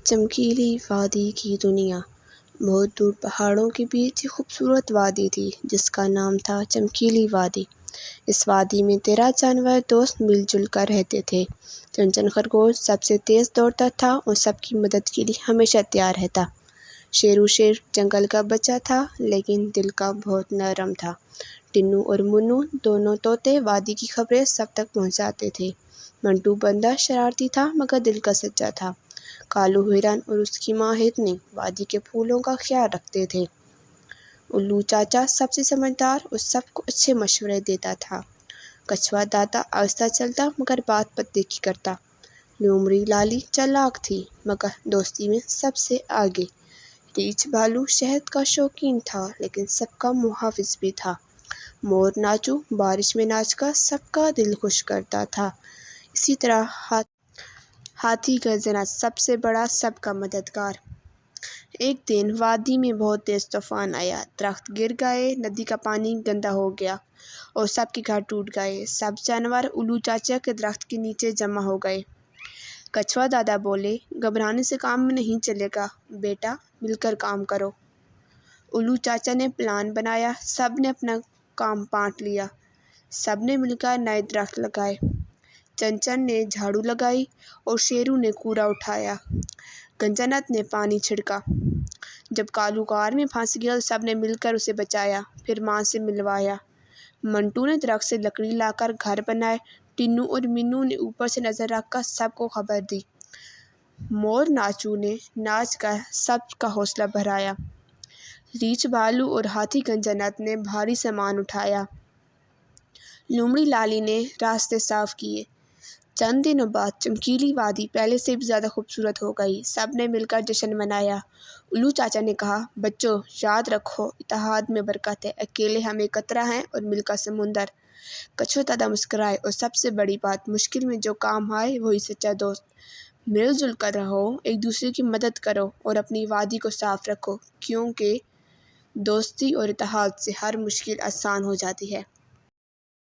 چمکیلی وادی کی دنیا۔ بہت دور پہاڑوں کے بیچ ایک خوبصورت وادی تھی جس کا نام تھا چمکیلی وادی۔ اس وادی میں 13 جانور دوست مل جل کر رہتے تھے۔ چنچن خرگوش سب سے تیز دوڑتا تھا اور سب کی مدد کے لیے ہمیشہ تیار رہتا۔ شیرو شیر جنگل کا بچہ تھا لیکن دل کا بہت نرم تھا۔ ٹنو اور منو دونوں طوطے وادی کی خبریں سب تک پہنچاتے تھے۔ منٹو بندر شرارتی تھا مگر دل کا سچا تھا۔ کالو ہرن اور اس کی ماں ہرنی وادی کے پھولوں کا خیال رکھتے تھے۔ الو چاچا سب سے سمجھدار اور سب کو اچھے مشورے دیتا تھا۔ کچھوا دادا آہستہ چلتا مگر بات پتے کی کرتا۔ لومڑی لالی چالاک تھی مگر دوستی میں سب سے آگے۔ ریچھ بھالو شہد کا شوقین تھا لیکن سب کا محافظ بھی تھا۔ مور ناچو بارش میں ناچ کر سب کا دل خوش کرتا تھا۔ اسی طرح ہاتھی گرجنا سب سے بڑا سب کا مددگار۔ ایک دن وادی میں بہت تیز طوفان آیا۔ درخت گر گئے، ندی کا پانی گندا ہو گیا اور سب کے گھر ٹوٹ گئے۔ سب جانور الو چاچا کے درخت کے نیچے جمع ہو گئے۔ کچھوا دادا بولے، گھبرانے سے کام نہیں چلے گا بیٹا، مل کر کام کرو۔ الو چاچا نے پلان بنایا، سب نے اپنا کام بانٹ لیا۔ سب نے مل کر نئے درخت لگائے۔ چنچن نے جھاڑو لگائی اور شیرو نے کوڑا اٹھایا۔ گنجنت نے پانی چھڑکا۔ جب کالو غار میں پھنس گیا تو سب نے مل کر اسے بچایا، پھر ماں سے ملوایا۔ منٹو نے درخت سے لکڑی لا کر گھر بنائے۔ ٹنو اور منو نے اوپر سے نظر رکھ کر سب کو خبر دی۔ مور ناچو نے ناچ کر سب کا حوصلہ بڑھایا۔ ریچھ بھالو اور ہاتھی گنجنت نے بھاری سامان اٹھایا۔ لومڑی لالی نے راستے صاف کیے۔ چند دنوں بعد چمکیلی وادی پہلے سے بھی زیادہ خوبصورت ہو گئی۔ سب نے مل کر جشن منایا۔ الو چاچا نے کہا، بچوں یاد رکھو اتحاد میں برکت ہے، اکیلے ہم ایک قطرہ ہیں اور مل کر سمندر۔ کچھوا دادا مسکرائے، اور سب سے بڑی بات، مشکل میں جو کام آئے وہی سچا دوست۔ مل جل کر رہو، ایک دوسرے کی مدد کرو اور اپنی وادی کو صاف رکھو کیونکہ دوستی اور اتحاد سے ہر مشکل آسان ہو جاتی ہے۔